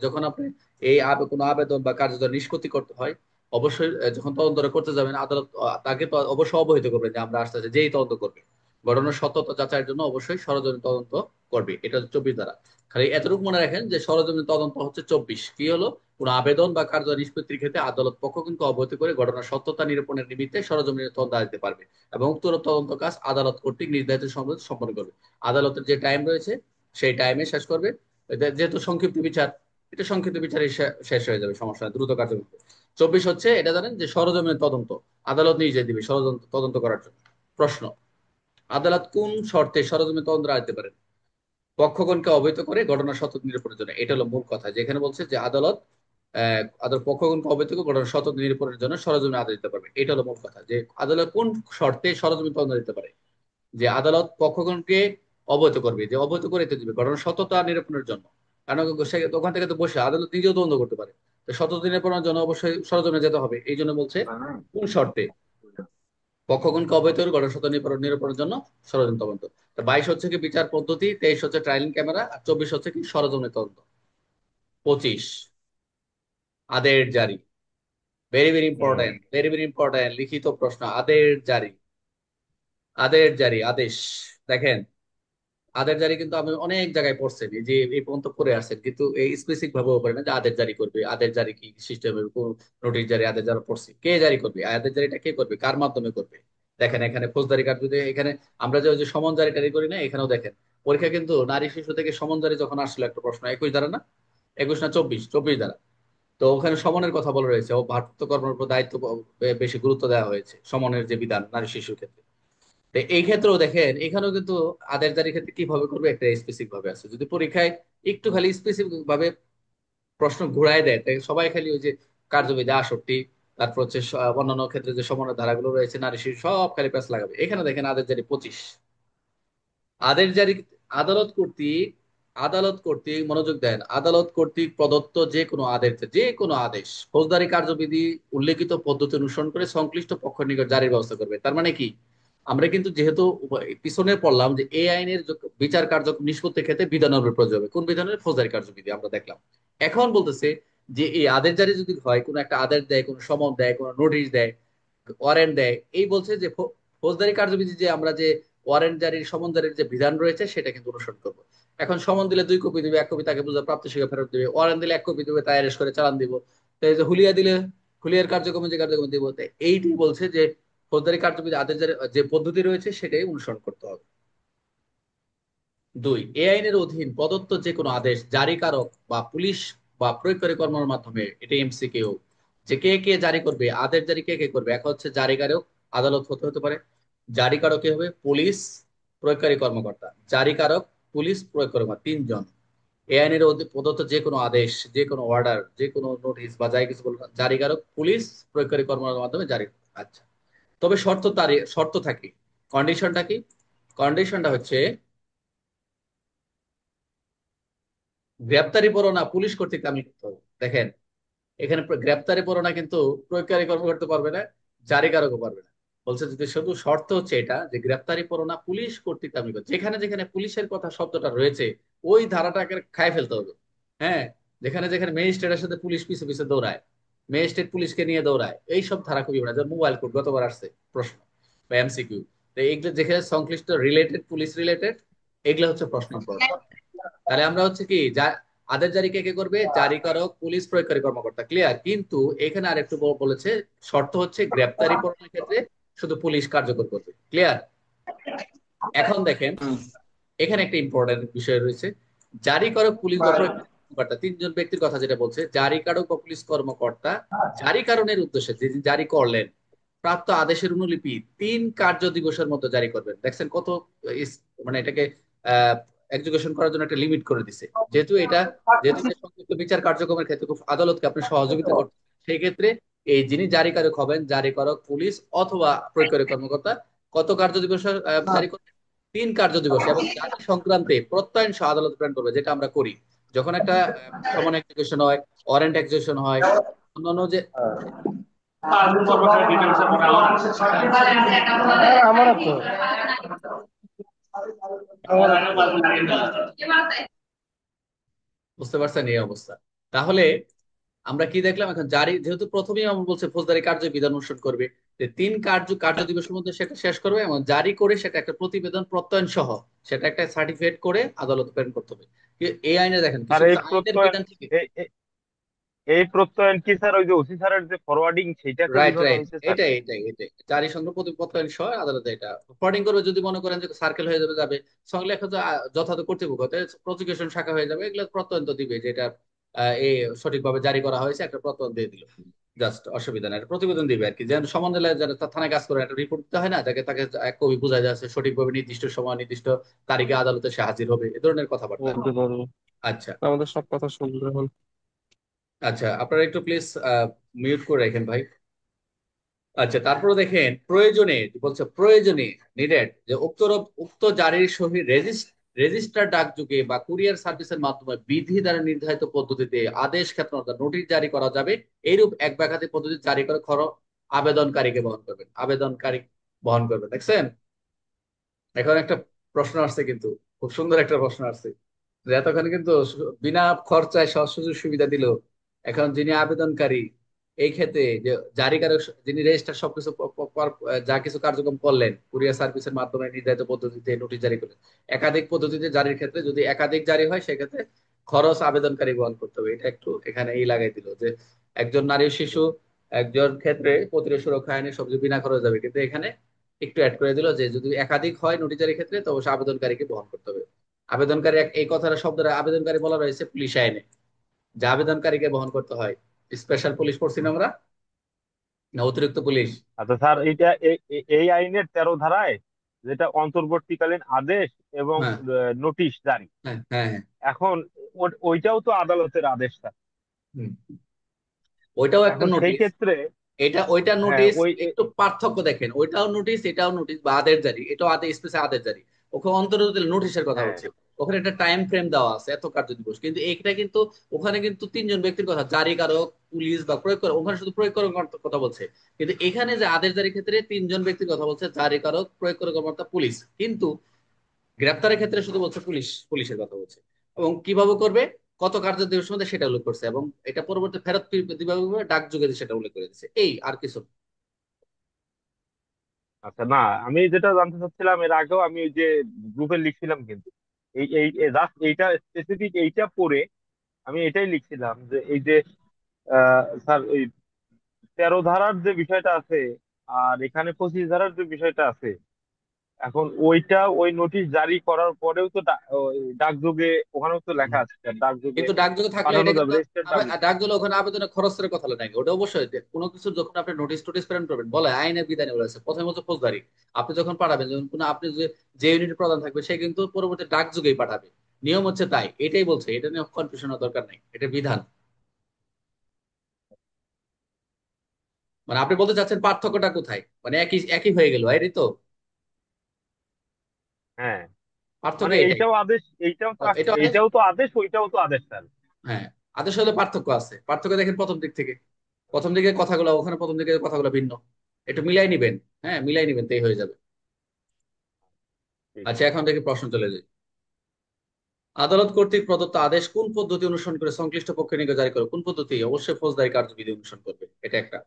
যখন আপনি এই কোনো আবেদন বা কার্যধারা নিষ্পত্তি করতে হয়, অবশ্যই যখন তদন্তটা করতে যাবেন আদালত তাকে তো অবশ্যই অবহিত করবেন যে আমরা আসতে যেই তদন্ত করবে, ঘটনার সত্যতা যাচাইয়ের জন্য অবশ্যই সরজমিন তদন্ত করবে। এটা হচ্ছে 24 ধারা। খালি এতটুকু মনে রাখেন যে সরজমিন তদন্ত হচ্ছে 24 কি হলো, কোন আবেদন বা কার্য নিষ্পত্তির ক্ষেত্রে আদালত পক্ষ কিন্তু অবহিত করে ঘটনার সত্যতা নিরূপণের নিমিত্তে সরজমিনে তদন্ত দিতে পারবে এবং উক্ত তদন্ত কাজ আদালত কর্তৃক নির্ধারিত সময় সম্পন্ন করবে। আদালতের যে টাইম রয়েছে সেই টাইমে শেষ করবে। যেহেতু সংক্ষিপ্ত বিচার, এটা সংক্ষিপ্ত বিচারে শেষ হয়ে যাবে, সমস্যা নেই, দ্রুত কার্য। 24 হচ্ছে এটা জানেন যে সরজমিনের তদন্ত, আদালত নিজে দিবে ষড়যন্ত্র তদন্ত করার জন্য। প্রশ্ন, আদালত কোন শর্তে সরজমিন তদন্ত রাখতে পারেন? পক্ষগণকে অবহিত করে ঘটনার সত্য নিরূপণের জন্য। এটা হলো মূল কথা, যেখানে বলছে যে আদালত আদালত পক্ষগণকে অবহিত করে ঘটনার সত্য নিরূপণের জন্য সরজমিনে আদেশ দিতে পারবে। এটা হলো মূল কথা, যে আদালত কোন শর্তে সরজমিন তদন্ত দিতে পারে। যে আদালত পক্ষগণকে অবহিত করবে, যে অবহিত করে দিতে দিবে ঘটনার সত্যতা নিরূপণের জন্য। কারণ ওখান থেকে তো বসে আদালত নিজেও তদন্ত করতে পারে। তো সত্যতা নিরূপণের জন্য অবশ্যই সরজমিনে যেতে হবে। এই জন্য বলছে কোন শর্তে পক্ষগণকে অবহিত করে ঘটনা সত্য নিরূপণের জন্য সরজমিন তদন্ত। তো 22 হচ্ছে কি বিচার পদ্ধতি, 23 হচ্ছে ট্রায়ালিং ক্যামেরা, আর 24 হচ্ছে কি সরজমিনে তদন্ত। 25 আদের জারি, ভেরি ভেরি হুম। ইম্পর্টেন্ট, ভেরি ভেরি ইম্পর্টেন্ট, লিখিত প্রশ্ন। আদের জারি, আদের জারি, আদেশ। দেখেন আদের জারি কিন্তু আমি অনেক জায়গায় পড়ছেন, এই যে এই পর্যন্ত পড়ে আসছেন, কিন্তু এই স্পেসিফিক ভাবে করে না যে আদের জারি করবে, আদের জারি কি সিস্টেমে, নোটিশ জারি, আদের জারি পড়ছে, কে জারি করবে, আদের জারিটা কে করবে, কার মাধ্যমে করবে। দেখেন এখানে ফৌজদারি কার্ড, যদি এখানে আমরা যে ওই যে সমন জারি টারি করি না, এখানেও দেখেন পরীক্ষা কিন্তু নারী শিশু থেকে সমন জারি যখন আসলো একটা প্রশ্ন 21 ধারা না, 21 না 24 ধারা। তো ওখানে সমনের কথা বলা রয়েছে, ও ভারপ্রাপ্ত কর্মের উপর দায়িত্ব বেশি গুরুত্ব দেওয়া হয়েছে সমনের যে বিধান নারী শিশুর ক্ষেত্রে। তো এই ক্ষেত্রেও দেখেন এখানেও কিন্তু আদের জারির ক্ষেত্রে কিভাবে করবে একটা স্পেসিফিক ভাবে আছে। যদি পরীক্ষায় একটু খালি স্পেসিফিক ভাবে প্রশ্ন ঘুরায় দেয় তাই সবাই খালি ওই যে কার্যবিধি 68, তারপর হচ্ছে অন্যান্য ক্ষেত্রে যে সমানের ধারাগুলো রয়েছে নারী শিশু সব খালি প্যাঁচ লাগাবে। এখানে দেখেন আদের জারি 25। আদের জারি আদালত কর্তৃক, আদালত কর্তৃক মনোযোগ দেন, আদালত কর্তৃক প্রদত্ত যে কোনো আদেশ, যে কোনো আদেশ ফৌজদারি কার্যবিধি উল্লেখিত পদ্ধতি অনুসরণ করে সংশ্লিষ্ট পক্ষের নিকট জারির ব্যবস্থা করবে। তার মানে কি, আমরা কিন্তু যেহেতু পিছনে পড়লাম যে এই আইনের বিচার কার্যক্রম নিষ্পত্তির ক্ষেত্রে বিধানের প্রয়োজন হবে, কোন বিধানের? ফৌজদারি কার্যবিধি আমরা দেখলাম। এখন বলতেছে যে এই আদেশ জারি যদি হয়, কোনো একটা আদেশ দেয়, কোনো সমন দেয়, কোনো নোটিশ দেয়, ওয়ারেন্ট দেয়, এই বলছে যে ফৌজদারি কার্যবিধি যে আমরা যে ওয়ারেন্ট জারির সমন জারির যে বিধান রয়েছে সেটা কিন্তু অনুসরণ করবো। এখন সমন দিলে 2 কপি দিবে, 1 কপি তাকে বুঝে প্রাপ্ত শিক্ষা ফেরত দিবে, ওয়ারেন্ট দিলে 1 কপি দিবে, তাই অ্যারেস্ট করে চালান দিব। তো এই যে হুলিয়া দিলে হুলিয়ার কার্যক্রমে যে কার্যক্রম দিব, তো এইটি বলছে যে ফৌজদারি কার্যবিধি আদেশ জারি যে পদ্ধতি রয়েছে সেটাই অনুসরণ করতে হবে। দুই, এই আইনের অধীন প্রদত্ত যে কোনো আদেশ জারিকারক বা পুলিশ বা প্রয়োগকারী কর্মের মাধ্যমে, এটা এমসিকিউ, যে কে কে জারি করবে, আদেশ জারি কে কে করবে। এখন হচ্ছে জারিকারক আদালত হতে হতে পারে, জারিকারক কে হবে পুলিশ, প্রয়োগকারী কর্মকর্তা। জারিকারক, পুলিশ, প্রয়োগ কর্মকর্তা, তিনজন। এই আইনের প্রদত্ত যে কোনো আদেশ, যে কোনো অর্ডার, যে কোনো নোটিশ বা যাই কিছু বলবো, জারিকারক পুলিশ, প্রয়োগকারী কর্মকর্তার মাধ্যমে জারি করবে। আচ্ছা, তবে শর্ত থাকে। কন্ডিশনটা কি? কন্ডিশনটা হচ্ছে গ্রেপ্তারি পরোয়ানা পুলিশ কর্তৃক দাখিল করতে হবে। দেখেন, এখানে গ্রেপ্তারি পরোয়ানা কিন্তু প্রয়োগকারী কর্মকর্তা পারবে না, জারিকারকও পারবে না। বলছে যদি শুধু শর্ত হচ্ছে এটা যে গ্রেপ্তারি পরোয়ানা পুলিশ কর্তৃক দাখিল করতে, যেখানে যেখানে পুলিশের কথা শব্দটা রয়েছে ওই ধারাটাকে খায় ফেলতে হবে। হ্যাঁ, যেখানে যেখানে ম্যাজিস্ট্রেটের সাথে পুলিশ পিছে পিছে দৌড়ায়, ম্যাজিস্ট্রেট পুলিশকে নিয়ে দৌড়ায়, এই সব ধারা খুবই না। যেমন মোবাইল কোড গতবার আসছে প্রশ্ন বা এমসিকিউ, তো এইগুলো যেখানে সংশ্লিষ্ট রিলেটেড, পুলিশ রিলেটেড, এগুলো হচ্ছে প্রশ্ন পড়বে। তাহলে আমরা হচ্ছে কি, যা আদেশ জারি কে কে করবে? জারিকারক, পুলিশ, প্রয়োগকারী কর্মকর্তা। ক্লিয়ার? কিন্তু এখানে আরেকটু বলেছে, শর্ত হচ্ছে গ্রেপ্তারি পরোয়ানার ক্ষেত্রে শুধু পুলিশ কার্যকর করবে। ক্লিয়ার? এখন দেখেন, হুম। এখানে একটা ইম্পর্টেন্ট বিষয় রয়েছে। জারিকারক, পুলিশ বা প্রয়োগকারী কর্মকর্তা, তিনজন ব্যক্তির কথা যেটা বলছে, জারিকারক বা পুলিশ কর্মকর্তা জারিকারণের উদ্দেশ্যে যে জারি করলেন প্রাপ্ত আদেশের অনুলিপি 3 কার্য দিবসের মধ্যে জারি করবেন। দেখছেন কত মানে এটাকে এক্সিকিউশন করার জন্য একটা লিমিট করে দিছে। যেহেতু এটা সংক্ষিপ্ত বিচার কার্যক্রমের ক্ষেত্রে খুব আদালতকে আপনি সহযোগিতা করতে, সেই ক্ষেত্রে এই যিনি জারিকারক হবেন, জারিকারক পুলিশ অথবা প্রয়োগকারী কর্মকর্তা, কত কার্য দিবস জারি করবেন? 3 কার্য দিবসে, এবং জারি সংক্রান্তে প্রত্যয়ন সহ আদালত প্রেরণ করবে, যেটা আমরা করি যখন একটা সমন এক্সিকিউশন হয়, ওয়ারেন্ট এক্সিকিউশন হয়, অন্যান্য যে আমারও তো বুঝতে পারছেন এই অবস্থা। তাহলে আমরা কি দেখলাম? এখন জারি যেহেতু প্রথমেই আমরা বলছে ফৌজদারি কার্য বিধান অনুসরণ করবে, যে 3 কার্য দিবসের মধ্যে সেটা শেষ করবে এবং জারি করে সেটা একটা প্রতিবেদন প্রত্যয়ন সহ সেটা একটা সার্টিফিকেট করে আদালত প্রেরণ করতে হবে। এই আইনে দেখেন আর কিছু এই কিছু আইনের প্রত্যয়ন বিধান থেকে। এই প্রত্যয়ন কি স্যার ওই যে ওসি স্যারের যে ফরওয়ার্ডিং সেইটাকে রাইট, বোঝানো রাইট, হয়েছে স্যার? এটাই জারি সংক্রান্ত প্রত্যয়ন সহ আদালতে এটা ফরওয়ার্ডিং করবে। যদি মনে করেন যে সার্কেল হয়ে যাবে সংশ্লিষ্ট যথাযথ কর্তৃপক্ষ, প্রসিকিউশন শাখা হয়ে যাবে, এগুলো প্রত্যয়ন তো দিবে যে এটা এই সঠিকভাবে জারি করা হয়েছে, একটা প্রত্যয়ন দিয়ে দিল। জাস্ট অসুবিধা নাই, একটা প্রতিবেদন দিবে আর কি। যেন সমন্বয় যারা থানায় কাজ করে একটা রিপোর্ট দিতে হয় না, যাকে তাকে এক কপি বোঝা যাচ্ছে সঠিকভাবে নির্দিষ্ট সময় নির্দিষ্ট তারিখে আদালতে সে হাজির হবে, এ ধরনের কথাবার্তা আর কি। বলতে পারবো। আচ্ছা, আমাদের সব কথা শুনবে এখন। আচ্ছা, আপনারা একটু প্লিজ মিউট করে রাখেন ভাই। আচ্ছা, তারপরে দেখেন প্রয়োজনে, বলছে প্রয়োজনে নিডেড, যে উক্ত জারির সহিত রেজিস্টার ডাকযোগে বা কুরিয়ার সার্ভিসের মাধ্যমে বিধি দ্বারা নির্ধারিত পদ্ধতিতে আদেশ ক্ষেত্রে নোটিশ জারি করা যাবে। এইরূপ এক বা একাধিক পদ্ধতি জারি করে খরচ আবেদনকারীকে বহন করবেন, আবেদনকারী বহন করবেন। দেখছেন? এখন একটা প্রশ্ন আসছে কিন্তু, খুব সুন্দর একটা প্রশ্ন আসছে, যে এতক্ষণ কিন্তু বিনা খরচায় সব সুযোগ সুবিধা দিল, এখন যিনি আবেদনকারী এই ক্ষেত্রে যে জারিকারক, যিনি রেজিস্টার সবকিছু যা কিছু কার্যক্রম করলেন কুরিয়ার সার্ভিসের মাধ্যমে নির্ধারিত পদ্ধতিতে নোটিশ জারি করলেন, একাধিক পদ্ধতিতে জারির ক্ষেত্রে যদি একাধিক জারি হয় সেক্ষেত্রে খরচ আবেদনকারী বহন করতে হবে। এটা একটু এখানে এই লাগাই দিল যে একজন নারী ও শিশু একজন ক্ষেত্রে প্রতিরোধ সুরক্ষা আইনে সবকিছু বিনা খরচ যাবে, কিন্তু এখানে একটু অ্যাড করে দিল যে যদি একাধিক হয় নোটিশ জারির ক্ষেত্রে তো অবশ্যই আবেদনকারীকে বহন করতে হবে। আবেদনকারী এই কথাটা শব্দটা আবেদনকারী বলা রয়েছে পুলিশ আইনে, যে আবেদনকারীকে বহন করতে হয়। স্পেশাল পুলিশ পড়ছি না আমরা, না অতিরিক্ত পুলিশ? আচ্ছা স্যার, এইটা এই আইনের 13 ধারায় যেটা অন্তর্বর্তীকালীন আদেশ এবং হ্যাঁ, নোটিশ জারি, হ্যাঁ, হ্যাঁ, হ্যাঁ। এখন ওইটাও তো আদালতের আদেশ স্যার। হুম। ওইটাও একটা এখন সেই নোটিশ, ক্ষেত্রে এটা ওইটা হ্যাঁ নোটিশ। ওই একটু পার্থক্য দেখেন, ওইটাও নোটিশ এটাও নোটিশ বা আদেশ জারি, এটাও আদেশ, স্পেশাল আদেশ জারি। ওখানে অন্তর্বর্তী নোটিশের কথা হ্যাঁ হচ্ছে, ওখানে একটা টাইম ফ্রেম দেওয়া আছে এত কার্য দিবস, কিন্তু এইটা কিন্তু ওখানে কিন্তু তিনজন ব্যক্তির কথা, জারিকারক, পুলিশ বা প্রয়োগ করে, ওখানে শুধু প্রয়োগ করার কথা বলছে। কিন্তু এখানে যে আদেশ জারির ক্ষেত্রে তিনজন ব্যক্তির কথা বলছে, জারিকারক, প্রয়োগ করে কর্মকর্তা, পুলিশ। কিন্তু গ্রেপ্তারের ক্ষেত্রে শুধু বলছে পুলিশের কথা বলছে। এবং কিভাবে করবে, কত কার্য দিবসের মধ্যে সেটা উল্লেখ করছে, এবং এটা পরবর্তী ফেরত দিবে ডাক যুগে সেটা উল্লেখ করে দিচ্ছে, এই আর কিছু না। আচ্ছা, না আমি যেটা জানতে চাচ্ছিলাম, এর আগেও আমি ওই যে গ্রুপে লিখছিলাম কিন্তু এই এই জাস্ট এইটা স্পেসিফিক এইটা পড়ে আমি এটাই লিখছিলাম যে এই যে স্যার ওই 13 ধারার যে বিষয়টা আছে আর এখানে 25 ধারার যে বিষয়টা আছে, এখন ওইটা ওই নোটিশ জারি করার পরেও তো ওই ডাকযোগে ওখানেও তো লেখা আছে স্যার, ডাকযোগে কিন্তু ডাকযোগে থাকলে পাঠানো এটা যাবে, কিন্তু রেজিস্টার্ড ডাকযোগে। ডাকযোগে ওখানে আবেদনের খরচের কথা নাকি, ওটা অবশ্যই কোনো কিছু যখন আপনি নোটিশ টোটিস প্রেরণ করবেন বলে আইনের বিধানে বলেছে প্রথমে হচ্ছে ফৌজদারি। আপনি যখন পাঠাবেন, যখন কোনো আপনি যে ইউনিট প্রধান থাকবে সে কিন্তু পরবর্তী ডাকযোগেই পাঠাবে, নিয়ম হচ্ছে তাই, এটাই বলছে, এটা নিয়ে কনফিউশন হওয়ার দরকার নাই, এটা বিধান। মানে আপনি বলতে চাচ্ছেন পার্থক্যটা কোথায়, মানে একই একই হয়ে গেল এটাই তো হ্যাঁ, পার্থক্য, মানে এটাই। এইটাও আদেশ, এইটাও তো এটা এইটাও তো আদেশ, ওইটাও তো আদেশ স্যার। হ্যাঁ, আদেশ হলে পার্থক্য আছে, পার্থক্য দেখেন প্রথম দিক থেকে, প্রথম দিকে কথাগুলো ওখানে, প্রথম দিকে কথাগুলো ভিন্ন, একটু মিলাই নিবেন। হ্যাঁ, মিলাই নিবেন, তাই হয়ে যাবে। ঠিক আচ্ছা, আছে। এখন থেকে প্রশ্ন চলে যায়, আদালত কর্তৃক প্রদত্ত আদেশ কোন পদ্ধতি অনুসরণ করে সংশ্লিষ্ট পক্ষের নিকট জারি করে, কোন পদ্ধতি? অবশ্যই ফৌজদারি কার্যবিধি অনুসরণ করবে, এটা একটা।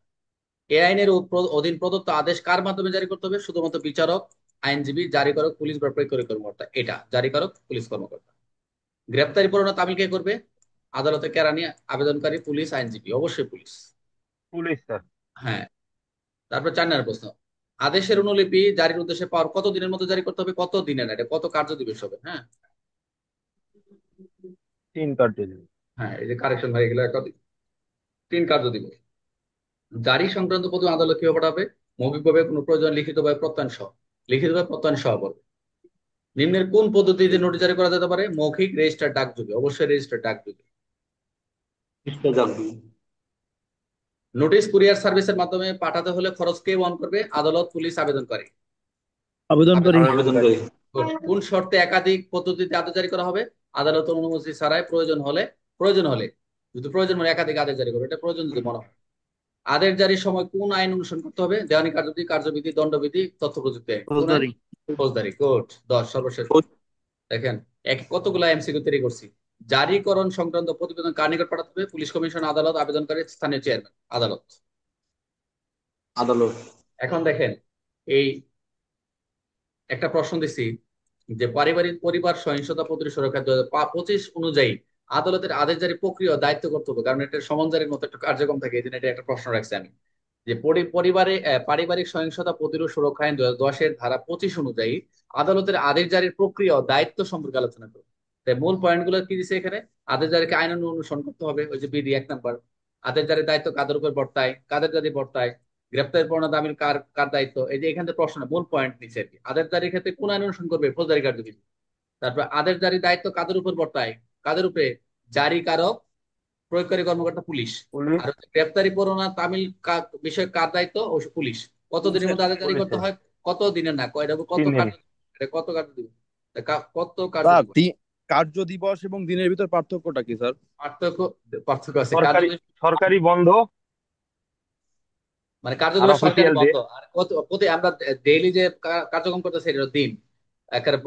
এ আইনের অধীন প্রদত্ত আদেশ কার মাধ্যমে জারি করতে হবে? শুধুমাত্র বিচারক, আইনজীবী, জারিকারক, পুলিশ বা প্রয়োগকারী কর্মকর্তা, এটা জারিকারক, পুলিশ কর্মকর্তা। গ্রেপ্তারি পরোয়ানা তামিল কে করবে? আদালতে কেরানি, আবেদনকারী, পুলিশ, আইনজীবী, অবশ্যই পুলিশ। Police sir. হ্যাঁ। তারপর 4 নম্বর প্রশ্ন, আদেশের অনুলিপি জারির উদ্দেশ্যে পাওয়ার কত দিনের মধ্যে জারি করতে হবে? কত দিনের না, এটা কত কার্য দিবস হবে। হ্যাঁ। 3 কার্য দিন। হ্যাঁ, এই যে কারেকশন হয়ে গেল, 3 কার্য দিবস। জারি সংক্রান্ত প্রতি আদালত কিভাবে পাঠাবে? মৌখিকভাবে, কোনো প্রয়োজন লিখিতভাবে, প্রত্যয়ন সহ। লিখিতভাবে, প্রত্যয়ন সহ বলবে। নিম্নের কোন পদ্ধতিতে নোটিশ জারি করা যেতে পারে? মৌখিক, রেজিস্টার, ডাকযোগে, অবশ্যই রেজিস্টার, ডাকযোগে। চেষ্টা জানবি। নোটিশ কুরিয়ার সার্ভিসের মাধ্যমে পাঠাতে হলে খরচ কে বহন করবে? আদালত, পুলিশ, আবেদনকারী। আবেদনকারী। আবেদন আবেদনকারী। করি। কোন শর্তে একাধিক পদ্ধতিতে আদেশ জারি করা হবে? আদালতের অনুমতি ছাড়াই, প্রয়োজন হলে যদি প্রয়োজন হয় একাধিক আদেশ জারি করবে, এটা প্রয়োজন যদি মনে হয়। আদেশ জারির সময় কোন আইন অনুসরণ করতে হবে? দেওয়ানি কার্যবিধি, কার্যবিধি, দণ্ডবিধি, তথ্য প্রযুক্তি আইন, কোন আইন? ফৌজদারি। ফৌজদারি কোড 10, সর্বশেষ প্রশ্ন। দেখেন, কতগুলো এমসিকিউ তৈরি করছি। জারিকরণ সংক্রান্ত প্রতিবেদন কার নিকট পাঠাতে হবে? পুলিশ কমিশন, আদালত, আবেদনকারী, স্থানীয় চেয়ারম্যান, আদালত। আদালত। এখন দেখেন, এই একটা প্রশ্ন দিছি যে পারিবারিক পরিবার সহিংসতা প্রতিরোধ সুরক্ষা 2025 অনুযায়ী আদালতের আদেশ জারি প্রক্রিয়া ও দায়িত্ব কর্তব্য, কারণ এটা সমানজারির মতো একটা কার্যক্রম থাকে, এই জন্য এটা একটা প্রশ্ন রাখছি আমি, যে পরিবারে পারিবারিক সহিংসতা প্রতিরোধ সুরক্ষা আইন 2010-এর ধারা 25 অনুযায়ী আদালতের আদেশ জারির প্রক্রিয়া ও দায়িত্ব সম্পর্কে আলোচনা করব। তাই মূল পয়েন্ট গুলো কি দিছে এখানে? আদেশ জারিকে আইন অনুসরণ করতে হবে, ওই যে বিধি 1 নম্বর। আদেশ জারির দায়িত্ব কাদের উপর বর্তায়, কাদের জারি বর্তায়, গ্রেপ্তার পরোয়ানা দাখিল কার কার দায়িত্ব, এই যে এখান থেকে প্রশ্ন মূল পয়েন্ট নিচ্ছে আর কি। আদেশ জারির ক্ষেত্রে কোন আইন অনুসরণ করবে? ফৌজদারি কার্যবিধি। তারপর আদেশ জারির দায়িত্ব কাদের উপর বর্তায়, কাদের উপরে? জারিকারক, প্রয়োগকারী কর্মকর্তা, পুলিশ। পুলিশ। আর হচ্ছে গ্রেপ্তারি পরোয়ানা তামিল বিষয়ে কার দায়িত্ব? ও পুলিশ। কত দিনের মধ্যে আদেশ জারি করতে পুলিশের। হয়? কত দিনের না, কয়টা, কত 3 দিন। কার্য, এটা কত কার্য দিবস, কত কার্য স্যার দিবস? কার্য দিবস এবং দিনের ভিতর পার্থক্যটা কি স্যার? পার্থক্য, পার্থক্য আছে। কার্য সরকারি, দিবস সরকারি বন্ধ মানে কার্য আর দিবস সরকারি অফিসিয়াল ডে। বন্ধ, আর প্রতি আমরা ডেইলি যে কার্যক্রম করতেছি এটা হলো দিন, একেবারে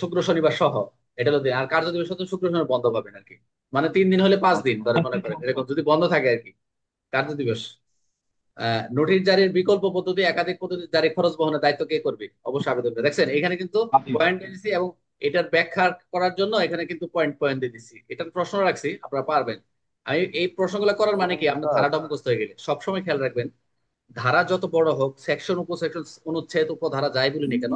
শুক্র শনিবার সহ, এটা হলো দিন। আর কার্য দিবস হচ্ছে শুক্র শনিবার বন্ধ পাবেন আর কি। মানে 3 দিন হলে 5 দিন ধরে মনে করেন, এরকম যদি বন্ধ থাকে আর কি কার্য দিবস। নোটিশ জারির বিকল্প পদ্ধতি, একাধিক পদ্ধতি জারি খরচ বহনের দায়িত্ব কে করবে? অবশ্যই আবেদন করে। দেখছেন এখানে কিন্তু পয়েন্ট দিয়ে দিছি, এবং এটার ব্যাখ্যা করার জন্য এখানে কিন্তু পয়েন্ট পয়েন্ট দিয়ে দিচ্ছি, এটার প্রশ্ন রাখছি, আপনারা পারবেন। আমি এই প্রশ্নগুলো করার মানে কি, আপনার স্যার, ধারাটা মুখস্থ হয়ে গেলে সবসময় খেয়াল রাখবেন, ধারা যত বড় হোক, সেকশন উপসেকশন, অনুচ্ছেদ, উপধারা যাই বলিনি কেন,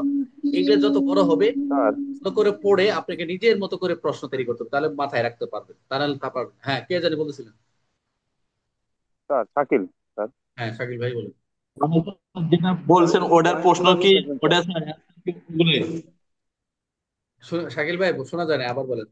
এগুলো যত বড় হবে স্যার, তত করে পড়ে আপনাকে নিজের মতো করে প্রশ্ন তৈরি করতে হবে, তাহলে মাথায় রাখতে পারবেন, তাহলে তা পারবেন। হ্যাঁ, কে জানি বলেছিলেন? Sir Shakil sir. হ্যাঁ, শাকিল ভাই বলেন। আপনি তো যেটা বলছেন ওটার প্রশ্ন পয়েন্টগুলো কি, একটু দেখবেন স্যার। ওটা স্যার বলে শাকিল ভাই শোনা যায় না, আবার বলেন।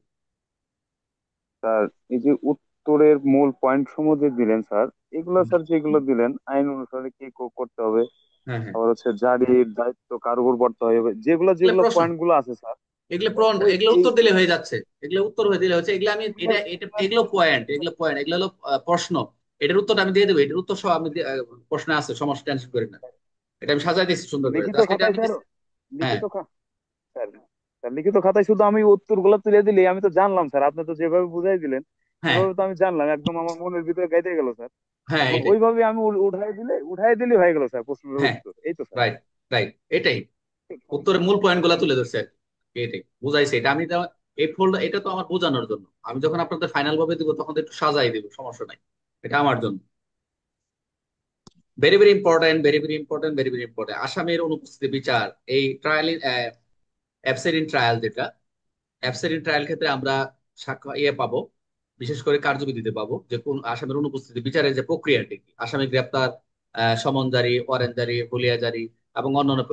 স্যার, এই যে উত্তরের মূল পয়েন্ট সমূহ যে দিলেন স্যার, এগুলো স্যার যেগুলো দিলেন আইন অনুসারে কি করতে হবে, হ্যাঁ, হ্যাঁ, আবার হচ্ছে জারির দায়িত্ব কার উপর বর্তাতে হবে, যেগুলো এগুলো যেগুলো প্রশ্ন, পয়েন্ট গুলো আছে স্যার। ওই এগুলো এই উত্তর দিলে হয়ে যাচ্ছে, এগুলো উত্তর হয়ে দিলে হচ্ছে, এগুলো আমি এগুলো এটা এটা এগুলো পয়েন্ট, এগুলো হলো প্রশ্ন। এটার উত্তরটা আমি দিয়ে দেবো, এটার উত্তর সহ আমি প্রশ্নে আছে, সমস্যা, টেনশন করি না। এটা আমি সাজাই দিচ্ছি সুন্দর করে, লিখিত জাস্ট এটা খাতায় আমি স্যার, দিচ্ছি। হ্যাঁ, লিখিত স্যার, স্যার লিখিত খাতায় শুধু আমি উত্তরগুলো তুলে দিলেই আমি তো জানলাম স্যার, আপনি তো যেভাবে বুঝাই দিলেন হ্যাঁ, এভাবে তো আমি জানলাম, একদম আমার মনের ভিতরে গাইতে গেল স্যার। হ্যাঁ, এখন এটাই। ওইভাবে আমি উঠাই দিলে হয়ে গেল স্যার প্রশ্নের হ্যাঁ, উত্তর, এই তো স্যার। রাইট, রাইট, এটাই উত্তরের মূল পয়েন্ট গুলা তুলে ধরছে আর কি। এটাই বুঝাইছে, এটা আমি এই ফোল্ডার, এটা তো আমার বোঝানোর জন্য, আমি যখন আপনাদের ফাইনাল ভাবে দিব তখন তো একটু সাজাই দিব, সমস্যা নাই, এটা আমার জন্য। Very very important, very very important, very very important. আসামির অনুপস্থিতি বিচার, এই ট্রায়াল, অ্যাবসেন্ট ইন ট্রায়াল, যেটা অ্যাবসেন্ট ইন ট্রায়াল ক্ষেত্রে আমরা সাক্ষ্য পাবো, বিশেষ করে কার্যবিধিতে পাবো যে কোন আসামির অনুপস্থিতি বিচারের যে প্রক্রিয়াটি কি। আসামি গ্রেপ্তার, সমন জারি, ওয়ারেন্ট জারি, হুলিয়া জারি এবং অন্যান্য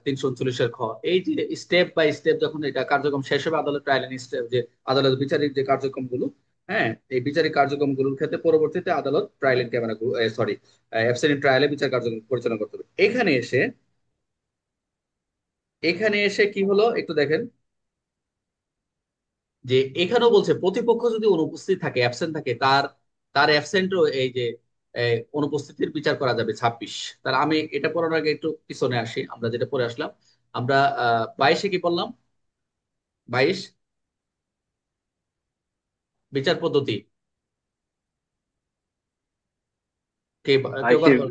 339-এর খ, এই যে স্টেপ বাই স্টেপ যখন এটা কার্যক্রম শেষ হবে, আদালত ট্রায়াল স্টেপ যে আদালত বিচারিক যে কার্যক্রমগুলো, হ্যাঁ, এই বিচারিক কার্যক্রমগুলোর ক্ষেত্রে পরবর্তীতে আদালত trial in camera, sorry, absent in ট্রায়ালে বিচার কার্যক্রম পরিচালনা করতে হবে। এখানে এসে কি হলো একটু দেখেন, যে এখানেও বলছে প্রতিপক্ষ যদি অনুপস্থিত থাকে, অ্যাবসেন্ট থাকে, তার তার অ্যাবসেন্টও এই যে অনুপস্থিতির বিচার করা যাবে 26। তাহলে আমি এটা পড়ার আগে একটু পিছনে আসি, আমরা যেটা পড়ে আসলাম, আমরা 22-এ কি বললাম? 22 বিচার পদ্ধতি, কে ভাই কেউ সে কথা বল।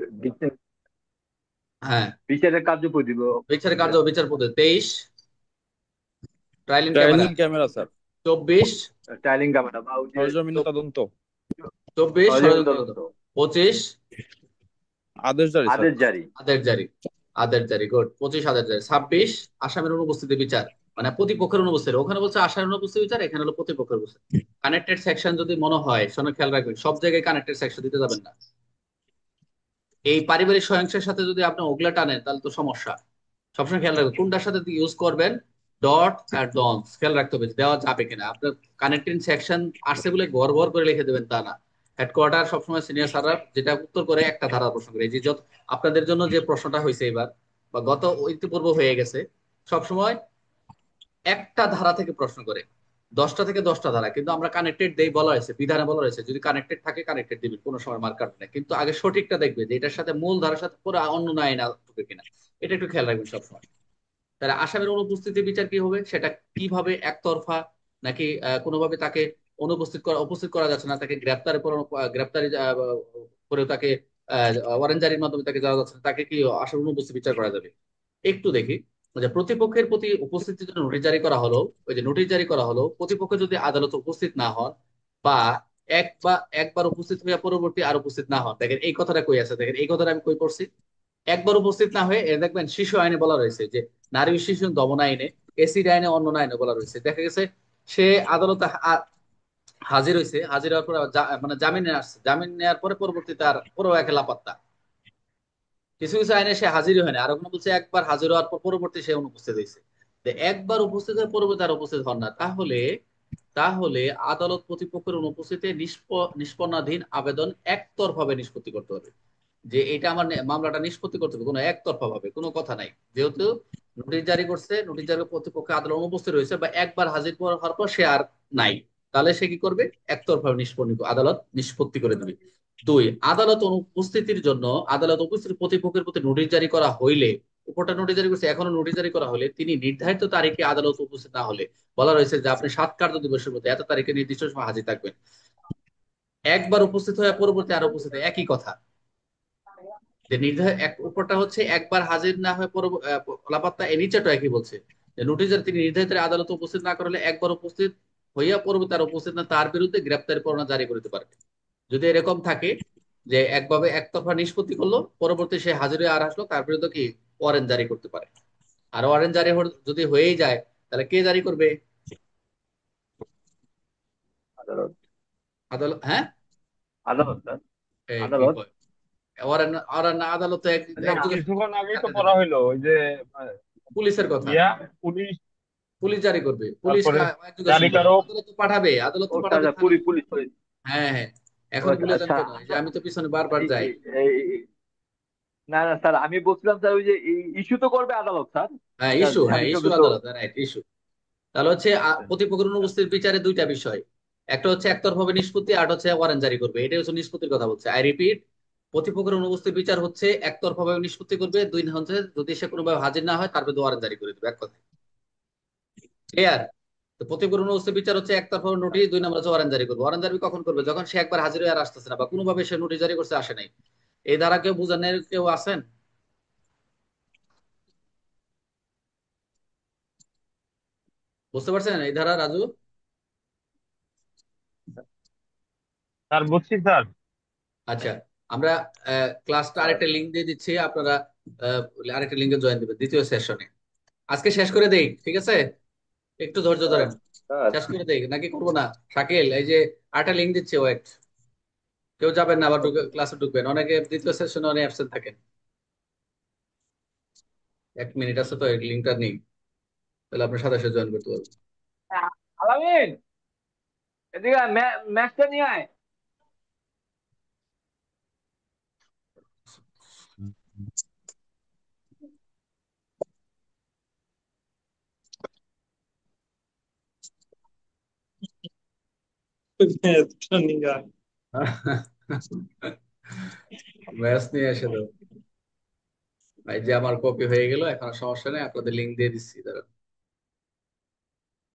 হ্যাঁ, বিচারের কার্য দিব। বিচারের কার্য বিচার পদ্ধতি 23, trial in trial camera in camera sir. 24, tiling camera বা ওই যে সরজমিন তদন্ত। 24 সহযোগী ষড়যন্ত্র তদন্ত। তদন্ত, 25 আদেশ জারি স্যার। আদেশ জারি। আদের জারি, আদের জারি, গুড। 25 আদের জারি। 26 আসামির অনুপস্থিতি বিচার, মানে প্রতিপক্ষের অনুপস্থিতি। ওখানে বলছে আসামির অনুপস্থিতি বিচার, এখানে হলো প্রতিপক্ষের উপস্থিতি। কানেক্টেড সেকশন যদি মনে হয়, শোনো খেয়াল রাখবেন, সব জায়গায় কানেক্টেড সেকশন দিতে যাবেন না। এই পারিবারিক সহিংসের সাথে যদি আপনি ওগুলা টানেন তাহলে তো সমস্যা। সবসময় খেয়াল রাখবেন কোনটার সাথে ইউজ করবেন। ডট আর ডনস খেয়াল রাখতে হবে যে দেওয়া যাবে কিনা। আপনার কানেক্টিং সেকশন আসছে বলে গড় গড় করে লিখে দেবেন তা না। হেডকোয়ার্টার সবসময় সিনিয়র স্যাররা যেটা উত্তর করে একটা ধারা প্রশ্ন করে, এই যে যত আপনাদের জন্য যে প্রশ্নটা হয়েছে এবার বা গত ইতিপূর্ব হয়ে গেছে, সবসময় একটা ধারা থেকে প্রশ্ন করে, 10টা থেকে 10টা ধারা, কিন্তু আমরা কানেক্টেড দেই বলা হয়েছে, বিধানে বলা হয়েছে যদি কানেক্টেড থাকে কানেক্টেড দিবেন, কোনো সময় মার্ক কাটবে না। কিন্তু আগে সঠিকটা দেখবে যে এটার সাথে মূল ধারার সাথে পুরো অন্য আইন ঢুকে কিনা, এটা একটু খেয়াল রাখবেন সবসময়। তাহলে আসামির অনুপস্থিতি বিচার কি হবে, সেটা কিভাবে একতরফা, নাকি কোনোভাবে তাকে উপস্থিত করা যাচ্ছে না, তাকে গ্রেপ্তারি করে তাকে ওয়ারেন্ট জারির মাধ্যমে তাকে যাওয়া যাচ্ছে না, তাকে কি আসামির অনুপস্থিত বিচার করা যাবে। একটু দেখি যে প্রতিপক্ষের প্রতি উপস্থিতির জন্য নোটিশ জারি করা হলো, ওই যে নোটিশ জারি করা হলো, প্রতিপক্ষ যদি আদালতে উপস্থিত না হন বা একবার উপস্থিত হইয়া পরবর্তী আর উপস্থিত না হন। দেখেন এই কথাটা কই আছে, দেখেন এই কথাটা আমি কই পড়ছি। একবার উপস্থিত না হয়ে দেখবেন শিশু আইনে বলা রয়েছে যে নারী ও শিশু দমন আইনে, এসিড আইনে, অন্য আইনে বলা রয়েছে। দেখা গেছে সে আদালতে হাজির হয়েছে, হাজির হওয়ার পরে মানে জামিনে আসছে, জামিন নেওয়ার পরে পরবর্তীতে আর পুরো একে লাপাত্তা। কিছু কিছু আইনে সে হাজিরই হয় না, আর কোনো বলছে একবার হাজির হওয়ার পর পরবর্তী সে অনুপস্থিত হয়েছে। তো একবার উপস্থিত হয়ে পরবর্তী আর উপস্থিত হন না, তাহলে তাহলে আদালত প্রতিপক্ষের অনুপস্থিতিতে নিষ্পন্নাধীন আবেদন একতরফাভাবে নিষ্পত্তি করতে হবে। যে এটা আমার মামলাটা নিষ্পত্তি করতে হবে কোনো একতরফা ভাবে, কোনো কথা নাই। যেহেতু নোটিশ জারি করছে, নোটিশ জারি প্রতিপক্ষে আদালত অনুপস্থিত রয়েছে বা একবার হাজির হওয়ার পর সে আর নাই, তাহলে সে কি করবে, একতরফা আদালত নিষ্পত্তি করে দেবে। দুই, আদালত অনুপস্থিতির জন্য আদালত উপস্থিত প্রতিপক্ষের প্রতি নোটিশ জারি করা হইলে, উপরটা নোটিশ জারি করছে, এখনো নোটিশ জারি করা হলে তিনি নির্ধারিত তারিখে আদালত উপস্থিত না হলে বলা রয়েছে যে আপনি 7 কার্য দিবসের মধ্যে এত তারিখে নির্দিষ্ট সময় হাজির থাকবেন। একবার উপস্থিত হয়ে পরবর্তী আর উপস্থিত একই কথা। যে উপরটা হচ্ছে একবার হাজির না হয়ে লাপাত্তা, এর নিচেটা একই বলছে যে নোটিশের তিনি নির্ধারিত আদালতে উপস্থিত না করলে একবার উপস্থিত হইয়া পরবর্তী আর উপস্থিত না তার বিরুদ্ধে গ্রেপ্তারি পরোয়ানা জারি করতে পারবে। যদি এরকম থাকে যে একভাবে একতরফা নিষ্পত্তি করলো, পরবর্তী সে হাজির হয়ে আর আসলো, তার বিরুদ্ধে কি ওয়ারেন্ট জারি করতে পারে। আর ওয়ারেন্ট জারি যদি হয়েই যায় তাহলে কে জারি করবে? আদালত, আদালত, হ্যাঁ। আদালত না? কি আদালত কয়, ওয়ারেন্ট ওয়ারেন্ট আদালত তো না, একযোগে কিছুক্ষণ আগেই তো সাথে দেবে। পড়া হইলো ওই যে আহ, পুলিশের কথা, ইয়া পুলিশ, পুলিশ জারি করবে, পুলিশ তারপরে একযোগে শুনবে, জারিকারক। আদালত পাঠাবে, আদালত ও পাঠাবে আচ্ছা, থানা। Police police. হ্যাঁ হ্যাঁ, ও এখন আচ্ছা, ভুলে যান আচ্ছা, কেন, এই যে আমি তো পিছনে বারবার এই- যাই। এই- এই- না না স্যার, আমি বলছিলাম স্যার ওই যে ইস্যু তো করবে আদালত স্যার। হ্যাঁ স্যার, ইস্যু, হ্যাঁ আমি ইস্যু যতদূর আদালত, রাইট, ইস্যু। তাহলে হচ্ছে প্রতিপক্ষের অনুপস্থিতির বিচারে দুইটা বিষয়, একটা হচ্ছে একতরফাভাবে নিষ্পত্তি, আর হচ্ছে ওয়ারেন্ট জারি করবে। এটাই হচ্ছে নিষ্পত্তির কথা বলছে। আই রিপিট, প্রতিপক্ষের অনুপস্থিতির বিচার হচ্ছে একতরফাভাবে নিষ্পত্তি করবে। দুই হচ্ছে যদি সে কোনোভাবে হাজির না হয় তার বিরুদ্ধে ওয়ারেন্ট জারি করে দেবে, এক কথা। ক্লিয়ার? তো প্রতিপক্ষের অনুপস্থিতির বিচার হচ্ছে একতরফা নোটিশ, দুই নম্বর হচ্ছে ওয়ারেন্ট জারি করবে। ওয়ারেন্ট জারি কখন করবে? যখন সে একবার হাজির হয়ে আর আসতেছে না বা কোনোভাবে সে নোটিশ জারি করছে আসে নাই। এই ধারা কেউ বুঝানোর কেউ আছেন? বুঝতে পারছেন এই ধারা, রাজু? স্যার বুঝছি স্যার। আচ্ছা, আমরা ক্লাসটা আরেকটা লিঙ্ক দিয়ে দিচ্ছি, আপনারা আহ, আরেকটা লিঙ্কে জয়েন দিবেন দ্বিতীয় সেশনে। আজকে শেষ করে দেই, ঠিক আছে? একটু ধৈর্য ধরেন, শেষ করে দেই নাকি করবো না? শাকিল, এই যে আরেকটা লিঙ্ক দিচ্ছে, ওয়েট। কেউ যাবেন না, আবার ক্লাসে ঢুকবেন, অনেকে দ্বিতীয় সেশনে অনেক অ্যাবসেন্ট থাকেন। 1 মিনিট আছে তো, এই লিঙ্কটা নেই, তাহলে আপনার সাথে সাথে জয়েন করতে পারবেন। আলামিন, এদিকে ম্যাচটা নিয়ে আয়। ম্যাচ নিয়ে এসে দাও। এই যে আমার কপি হয়ে গেল, এখন আর সমস্যা নেই, আপনাদের লিঙ্ক দিয়ে দিচ্ছি, দাঁড়ান।